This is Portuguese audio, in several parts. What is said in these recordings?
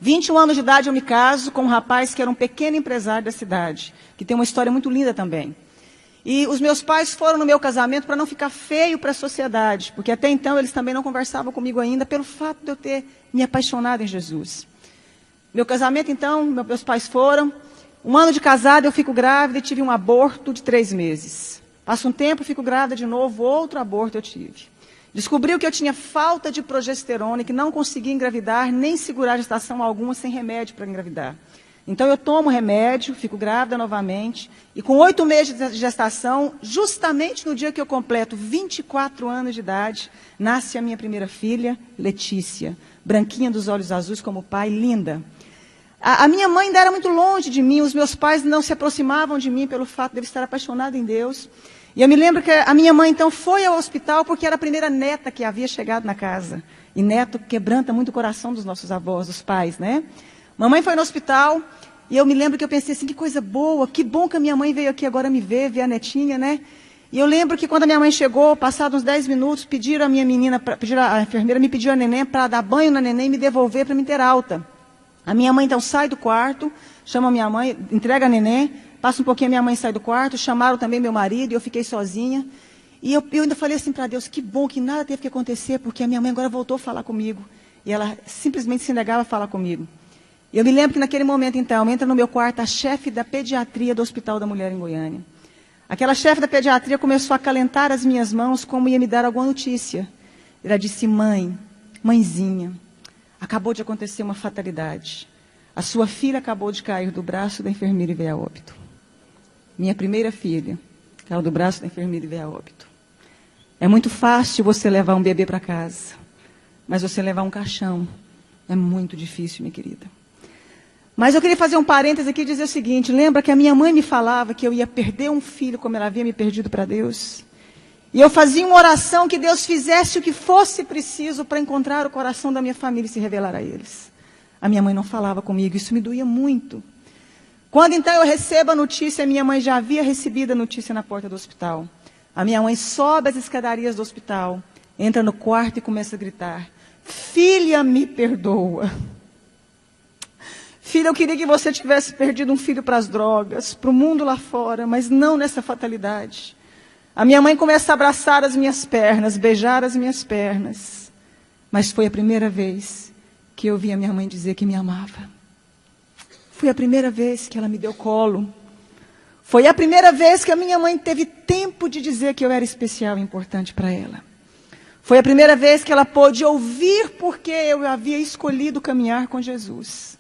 21 anos de idade eu me caso com um rapaz que era um pequeno empresário da cidade, que tem uma história muito linda também. E os meus pais foram no meu casamento para não ficar feio para a sociedade, porque até então eles também não conversavam comigo ainda pelo fato de eu ter me apaixonado em Jesus. Meu casamento, então, meus pais foram. 1 ano de casada eu fico grávida e tive um aborto de 3 meses. Passa um tempo, fico grávida de novo, outro aborto eu tive. Descobriu que eu tinha falta de progesterona e que não conseguia engravidar, nem segurar gestação alguma sem remédio para engravidar. Então eu tomo remédio, fico grávida novamente, e com 8 meses de gestação, justamente no dia que eu completo 24 anos de idade, nasce a minha primeira filha, Letícia, branquinha dos olhos azuis como o pai, linda. A minha mãe ainda era muito longe de mim, os meus pais não se aproximavam de mim pelo fato de eu estar apaixonada em Deus. E eu me lembro que a minha mãe, então, foi ao hospital porque era a primeira neta que havia chegado na casa. E neto quebranta muito o coração dos nossos avós, dos pais, né? Mamãe foi no hospital e eu me lembro que eu pensei assim, que coisa boa, que bom que a minha mãe veio aqui agora me ver a netinha, né? E eu lembro que quando a minha mãe chegou, passados uns 10 minutos, pediram a minha menina, a enfermeira me pediu a neném para dar banho na neném e me devolver para me ter alta. A minha mãe, então, sai do quarto, chama a minha mãe, entrega a neném, passa um pouquinho, a minha mãe sai do quarto, chamaram também meu marido, e eu fiquei sozinha. E eu ainda falei assim para Deus, que bom que nada teve que acontecer, porque a minha mãe agora voltou a falar comigo. E ela simplesmente se negava a falar comigo. E eu me lembro que naquele momento, então, entra no meu quarto a chefe da pediatria do Hospital da Mulher em Goiânia. Aquela chefe da pediatria começou a acalentar as minhas mãos como ia me dar alguma notícia. Ela disse, mãezinha, acabou de acontecer uma fatalidade. A sua filha acabou de cair do braço da enfermeira e veio a óbito. Minha primeira filha caiu do braço da enfermeira e veio a óbito. É muito fácil você levar um bebê para casa, mas você levar um caixão é muito difícil, minha querida. Mas eu queria fazer um parêntese aqui e dizer o seguinte, lembra que a minha mãe me falava que eu ia perder um filho como ela havia me perdido para Deus? E eu fazia uma oração que Deus fizesse o que fosse preciso para encontrar o coração da minha família e se revelar a eles. A minha mãe não falava comigo, isso me doía muito. Quando então eu recebo a notícia, minha mãe já havia recebido a notícia na porta do hospital. A minha mãe sobe as escadarias do hospital, entra no quarto e começa a gritar, filha, me perdoa. Filha, eu queria que você tivesse perdido um filho para as drogas, para o mundo lá fora, mas não nessa fatalidade. A minha mãe começa a abraçar as minhas pernas, beijar as minhas pernas. Mas foi a primeira vez que eu vi a minha mãe dizer que me amava. Foi a primeira vez que ela me deu colo. Foi a primeira vez que a minha mãe teve tempo de dizer que eu era especial e importante para ela. Foi a primeira vez que ela pôde ouvir porque eu havia escolhido caminhar com Jesus.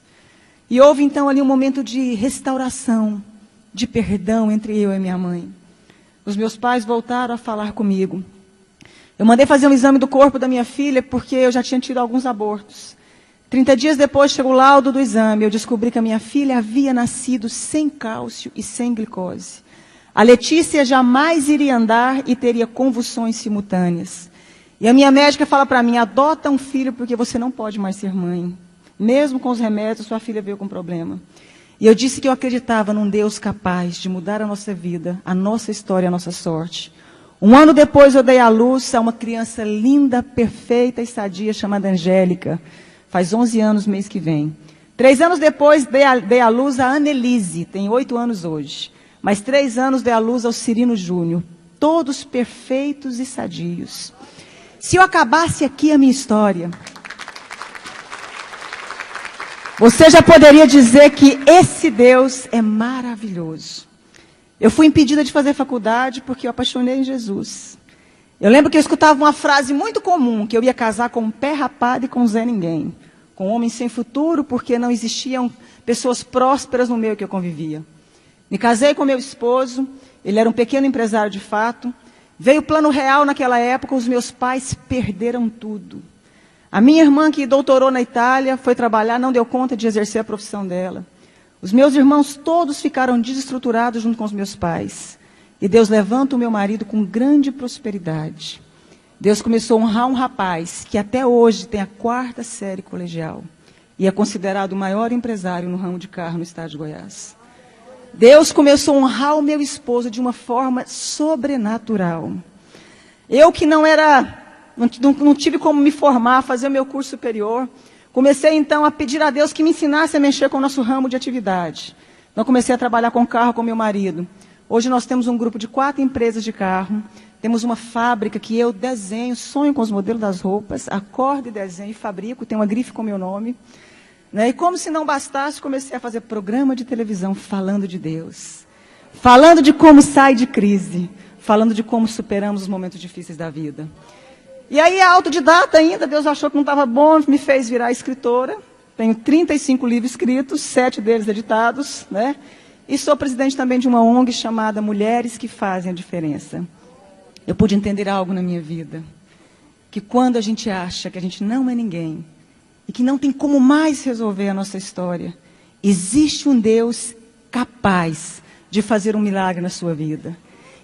E houve então ali um momento de restauração, de perdão entre eu e minha mãe. Os meus pais voltaram a falar comigo. Eu mandei fazer um exame do corpo da minha filha porque eu já tinha tido alguns abortos. 30 dias depois chegou o laudo do exame. Eu descobri que a minha filha havia nascido sem cálcio e sem glicose. A Letícia jamais iria andar e teria convulsões simultâneas. E a minha médica fala para mim, adota um filho porque você não pode mais ser mãe. Mesmo com os remédios, sua filha veio com problema. E eu disse que eu acreditava num Deus capaz de mudar a nossa vida, a nossa história, a nossa sorte. 1 ano depois eu dei à luz a uma criança linda, perfeita e sadia chamada Angélica. Faz 11 anos mês que vem. 3 anos depois dei à luz a Annelise, tem 8 anos hoje. Mais 3 anos dei à luz ao Cirino Júnior. Todos perfeitos e sadios. Se eu acabasse aqui a minha história, você já poderia dizer que esse Deus é maravilhoso. Eu fui impedida de fazer faculdade porque eu apaixonei em Jesus. Eu lembro que eu escutava uma frase muito comum, que eu ia casar com um pé rapado e com um Zé Ninguém. Com um homem sem futuro, porque não existiam pessoas prósperas no meio que eu convivia. Me casei com meu esposo, ele era um pequeno empresário de fato. Veio o plano real naquela época, os meus pais perderam tudo. A minha irmã, que doutorou na Itália, foi trabalhar, não deu conta de exercer a profissão dela. Os meus irmãos todos ficaram desestruturados junto com os meus pais. E Deus levanta o meu marido com grande prosperidade. Deus começou a honrar um rapaz que até hoje tem a 4ª série colegial. E é considerado o maior empresário no ramo de carro no estado de Goiás. Deus começou a honrar o meu esposo de uma forma sobrenatural. Eu que não tive como me formar, fazer o meu curso superior. Comecei, então, a pedir a Deus que me ensinasse a mexer com o nosso ramo de atividade. Então, comecei a trabalhar com carro com meu marido. Hoje nós temos um grupo de 4 empresas de carro. Temos uma fábrica que eu desenho, sonho com os modelos das roupas, acordo e desenho, fabrico, tem uma grife com meu nome. Né? E como se não bastasse, comecei a fazer programa de televisão falando de Deus. Falando de como sai de crise. Falando de como superamos os momentos difíceis da vida. E aí, autodidata ainda, Deus achou que não estava bom, me fez virar escritora. Tenho 35 livros escritos, 7 deles editados, né? E sou presidente também de uma ONG chamada Mulheres que Fazem a Diferença. Eu pude entender algo na minha vida, que quando a gente acha que a gente não é ninguém, e que não tem como mais resolver a nossa história, existe um Deus capaz de fazer um milagre na sua vida.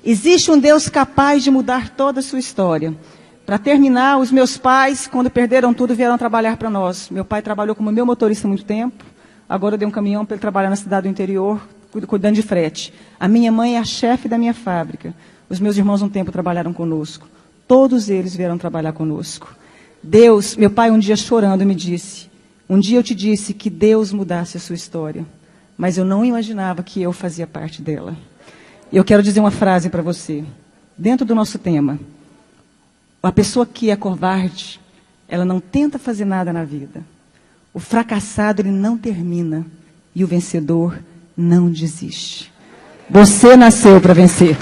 Existe um Deus capaz de mudar toda a sua história. Para terminar, os meus pais, quando perderam tudo, vieram trabalhar para nós. Meu pai trabalhou como meu motorista há muito tempo. Agora eu dei um caminhão para ele trabalhar na cidade do interior, cuidando de frete. A minha mãe é a chefe da minha fábrica. Os meus irmãos um tempo trabalharam conosco. Todos eles vieram trabalhar conosco. Deus, meu pai um dia chorando me disse, um dia eu te disse que Deus mudasse a sua história. Mas eu não imaginava que eu fazia parte dela. E eu quero dizer uma frase para você. Dentro do nosso tema. A pessoa que é covarde, ela não tenta fazer nada na vida. O fracassado, ele não termina. E o vencedor não desiste. Você nasceu para vencer.